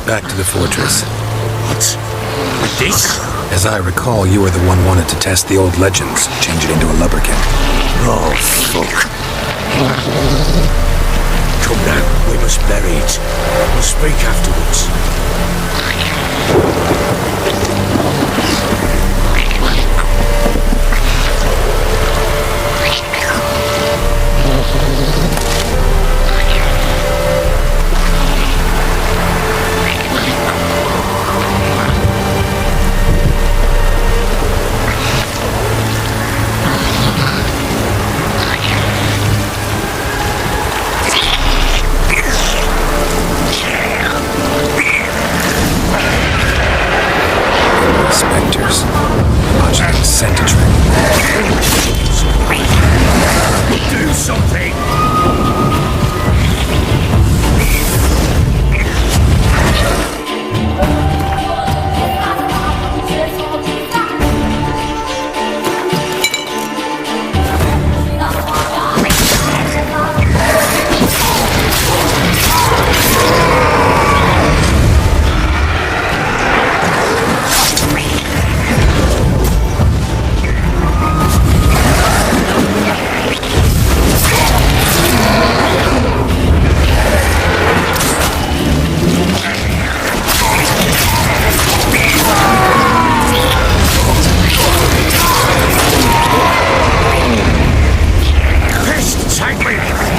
Back to the fortress. What? With this? As I recall, you were the one wanted to test the old legends, change it into a lubricant. Oh, fuck. Come now, we must bury it. We'll speak afterwards. Spectres. Botchling sent a trick. Do something!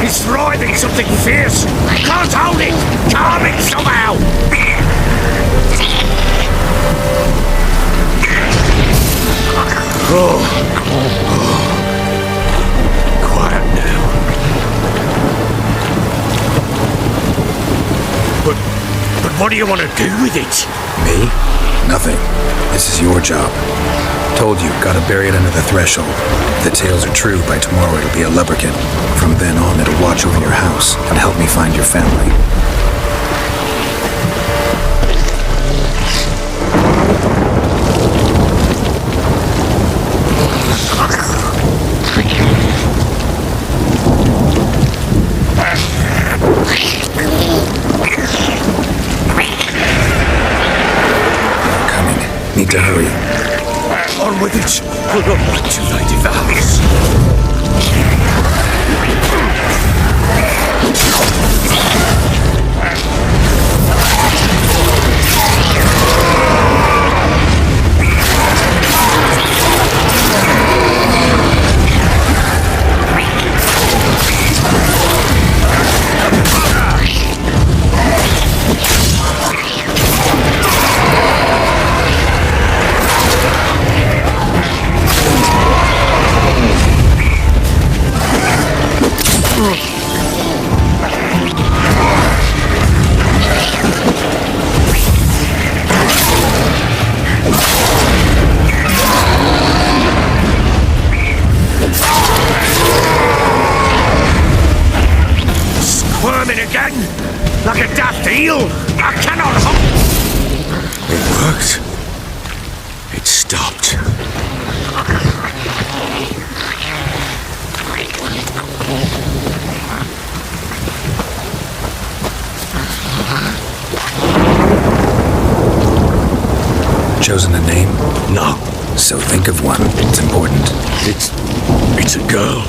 It's writhing something fierce! Can't hold it! Calm it somehow! Quiet now. But what do you want to do with it? Me? Nothing. This is your job. Told you, gotta bury it under the threshold. If the tales are true, by tomorrow it'll be a lubricant. From then on, it'll watch over your house and help me find your family. Coming. Need to hurry. On with it! We're not too late if ours. Squirming again, like a daft eel. I cannot It worked. It stopped. Chosen a name? No. So think of one. It's important. It's a girl.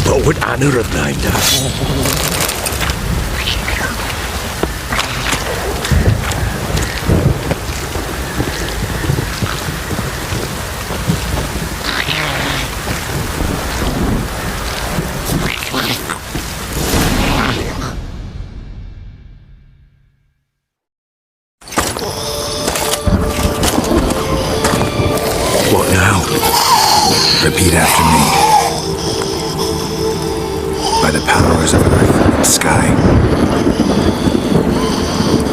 What would Anna have named her? What now? Repeat after me. By the powers of earth and sky.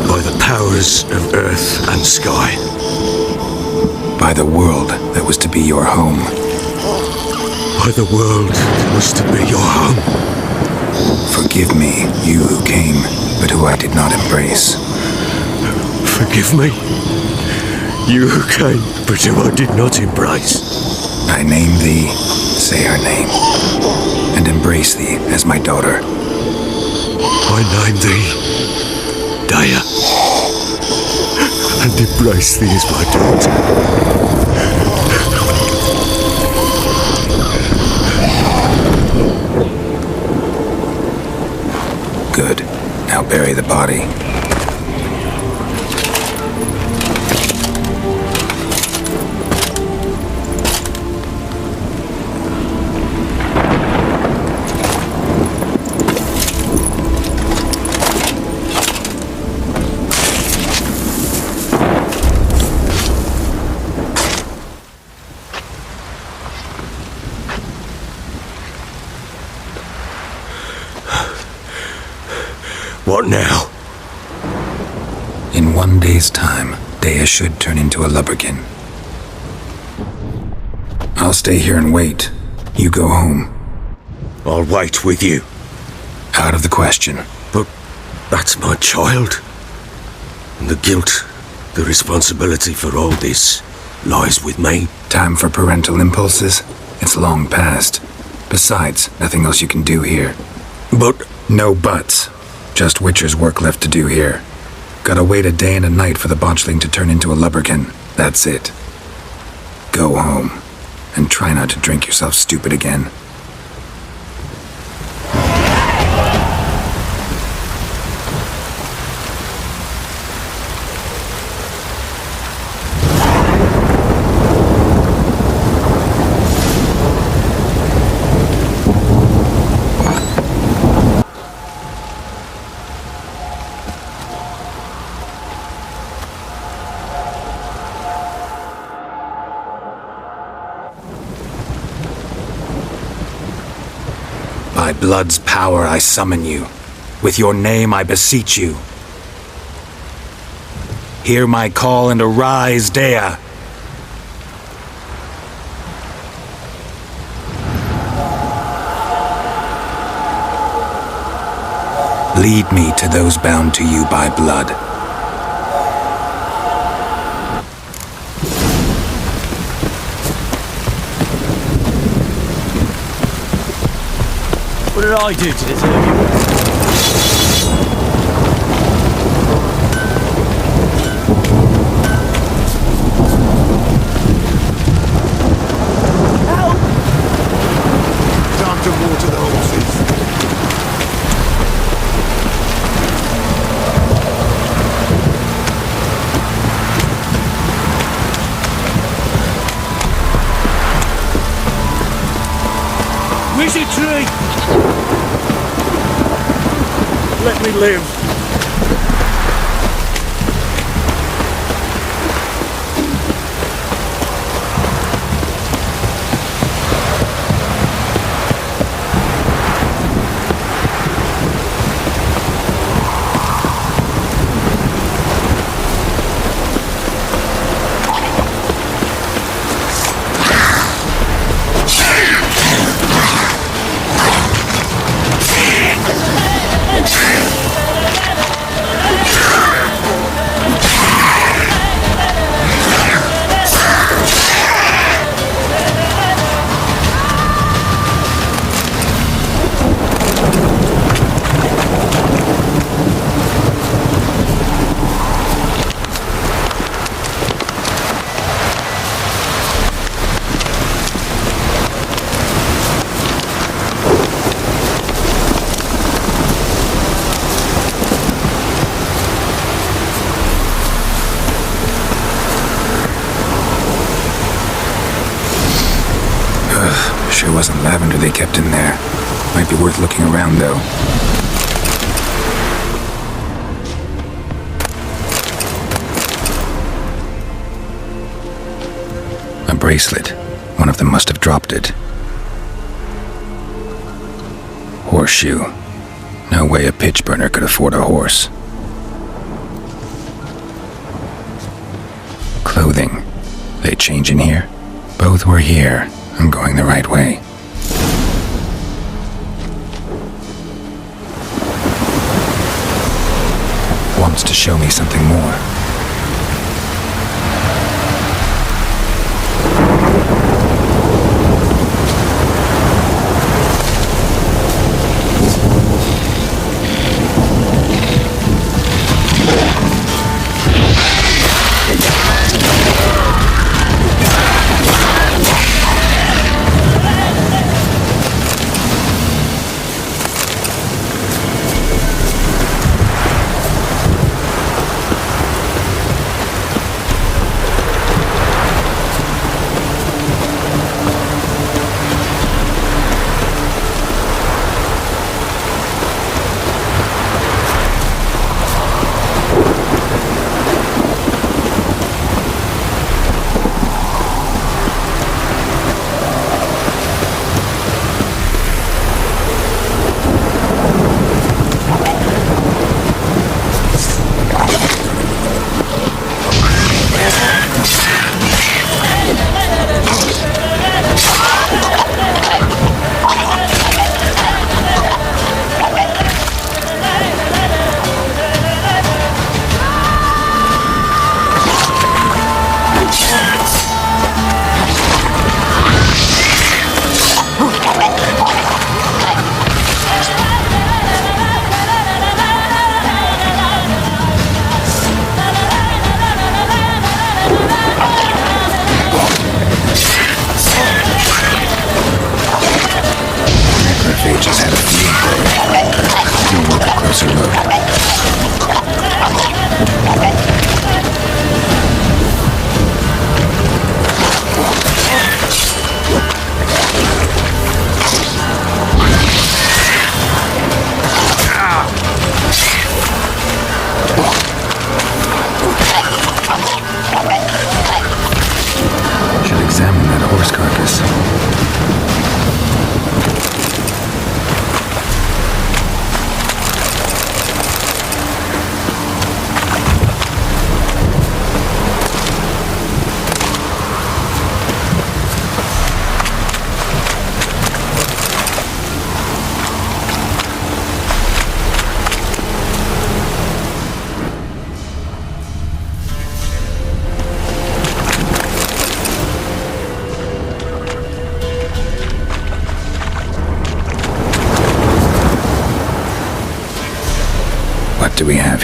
By the powers of earth and sky. By the world that was to be your home. By the world that was to be your home. Forgive me, you who came, but who I did not embrace. Forgive me, you who came, but who I did not embrace. I name thee, say her name, and embrace thee as my daughter. I name thee, Daya. embrace thee as my daughter. Good. Now bury the body. What now? In 1 day's time, Dea should turn into a lubberkin. I'll stay here and wait. You go home. I'll wait with you. Out of the question. But that's my child. And the guilt, the responsibility for all this lies with me. Time for parental impulses? It's long past. Besides, nothing else you can do here. But No buts. Just Witcher's work left to do here. Gotta wait a day and a night for the Botchling to turn into a lubberkin. That's it. Go home. And try not to drink yourself stupid again. By blood's power I summon you. With your name I beseech you. Hear my call and arise, Dea. Lead me to those bound to you by blood. What did I do to deserve you? Help! Time to water the horses. Wizard tree! Let me live. Sure wasn't lavender they kept in there. Might be worth looking around, though. A bracelet. One of them must have dropped it. Horseshoe. No way a pitch burner could afford a horse. Clothing. They change in here? Both were here. I'm going the right way. Wants to show me something more.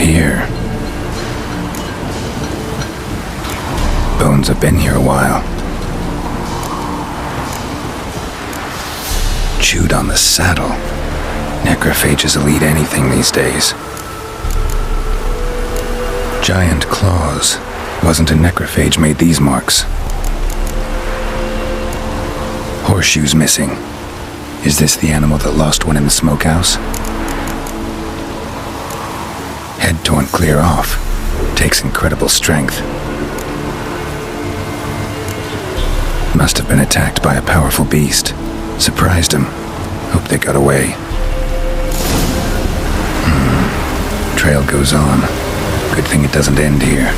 here. Bones have been here a while. Chewed on the saddle. Necrophages will eat anything these days. Giant claws. Wasn't a necrophage made these marks. Horseshoes missing. Is this the animal that lost one in the smokehouse? Head torn clear off. Takes incredible strength. Must have been attacked by a powerful beast. Surprised him. Hope they got away. Trail goes on. Good thing it doesn't end here.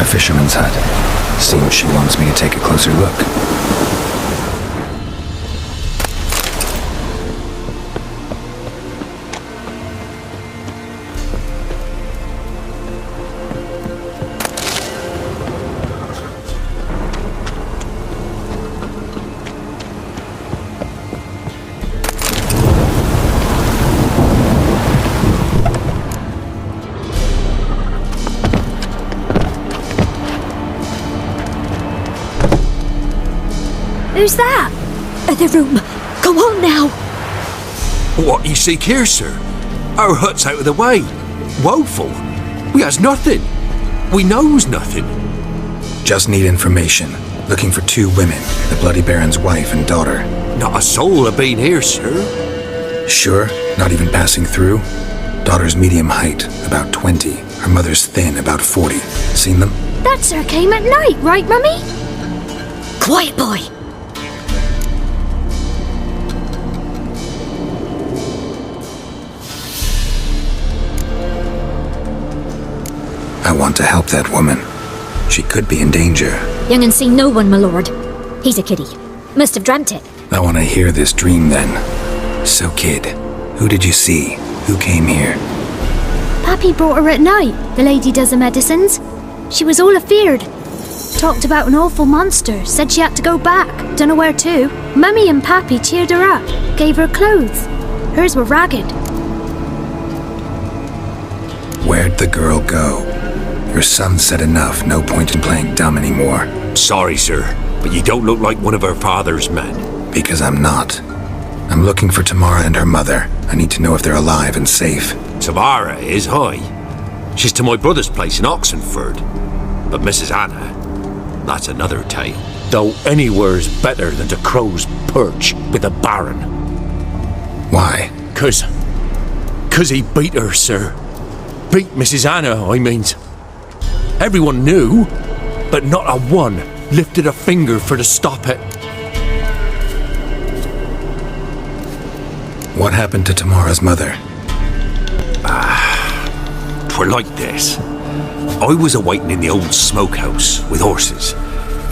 Fisherman's hut. Seems she wants me to take a closer look. Who's that? The room. Come on now. What you seek here, sir? Our hut's out of the way. Woeful. We has nothing. We knows nothing. Just need information. Looking for 2 women, the Bloody Baron's wife and daughter. Not a soul have been here, sir. Sure? Not even passing through? Daughter's medium height, about 20. Her mother's thin, about 40. Seen them? That sir came at night, right, Mummy? Quiet, boy. I want to help that woman. She could be in danger. Young and seen no one, my lord. He's a kiddie. Must have dreamt it. I want to hear this dream then. So, kid, who did you see? Who came here? Pappy brought her at night. The lady does the medicines. She was all afeared. Talked about an awful monster. Said she had to go back. Dunno where to. Mummy and Pappy cheered her up. Gave her clothes. Hers were ragged. Where'd the girl go? Your son said enough. No point in playing dumb anymore. Sorry, sir, but you don't look like one of her father's men. Because I'm not. I'm looking for Tamara and her mother. I need to know if they're alive and safe. Tamara is high. She's to my brother's place in Oxenford. But Mrs. Anna, that's another tale. Though anywhere's better than to Crow's Perch with the Baron. Why? 'Cause he beat her, sir. Beat Mrs. Anna, I means. Everyone knew, but not a one lifted a finger for to stop it. What happened to Tamara's mother? 'Twere like this. I was awaiting in the old smokehouse with horses.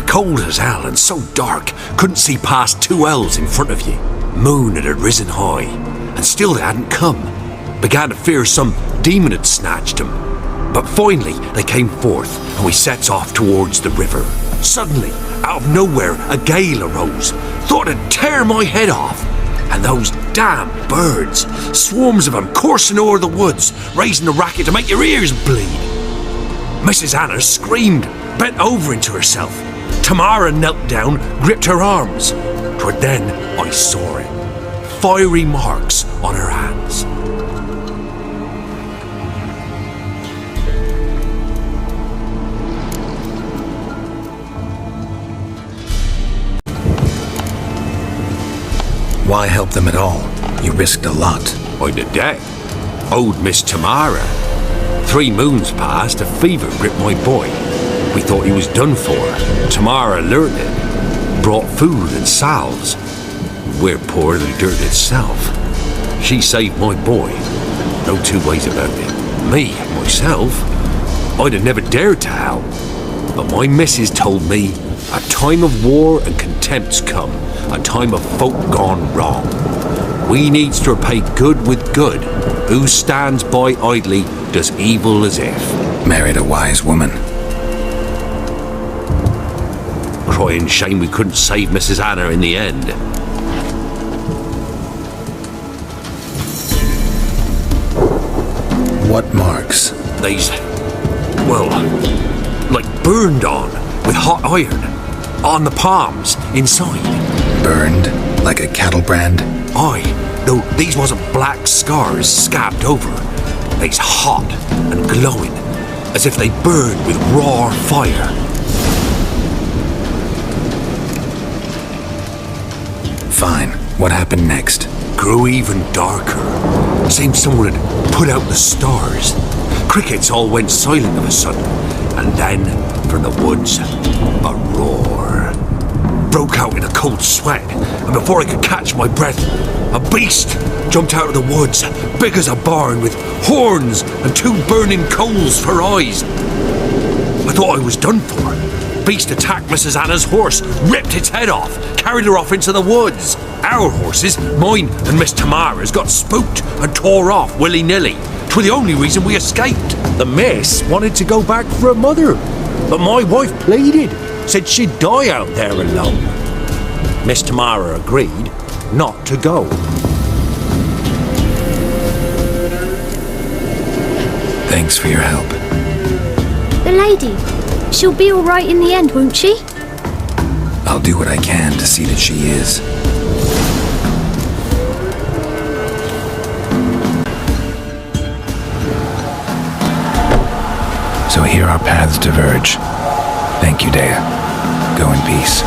Cold as hell and so dark, couldn't see past 2 ells in front of you. Moon had risen high, and still they hadn't come. Began to fear some demon had snatched him. But finally, they came forth, and we sets off towards the river. Suddenly, out of nowhere, a gale arose. Thought it'd tear my head off. And those damn birds, swarms of them coursing o'er the woods, raising the racket to make your ears bleed. Mrs. Anna screamed, bent over into herself. Tamara knelt down, gripped her arms. 'Twas then I saw it. Fiery marks on her hands. Why help them at all? You risked a lot. I'd a debt. Owed Miss Tamara. 3 moons passed, a fever gripped my boy. We thought he was done for. Tamara learnt it. Brought food and salves. We're poorer than dirt itself. She saved my boy. No 2 ways about it. Me, myself, I'd have never dared to help. But my missus told me a time of war and contempt's come. A time of folk gone wrong. We needs to repay good with good. Who stands by idly does evil as if. Married a wise woman. Crying shame we couldn't save Mrs. Anna in the end. What marks? They's, well, like burned on with hot iron. On the palms, inside. Burned? Like a cattle brand? Aye, though these wasn't black scars scabbed over. They's hot and glowing, as if they burned with raw fire. Fine. What happened next? Grew even darker. Seemed someone had put out the stars. Crickets all went silent of a sudden, and then, from the woods, a roar. Broke out in a cold sweat, and before I could catch my breath, a beast jumped out of the woods, big as a barn, with horns and 2 burning coals for eyes. I thought I was done for. Beast attacked Mrs. Anna's horse, ripped its head off, carried her off into the woods. Our horses, mine and Miss Tamara's, got spooked and tore off willy-nilly. 'Twas the only reason we escaped. The miss wanted to go back for her mother, but my wife pleaded, said she'd die out there alone. Miss Tamara agreed not to go. Thanks for your help. The lady, she'll be all right in the end, won't she? I'll do what I can to see that she is. So here our paths diverge. Thank you, Dea. Go in peace.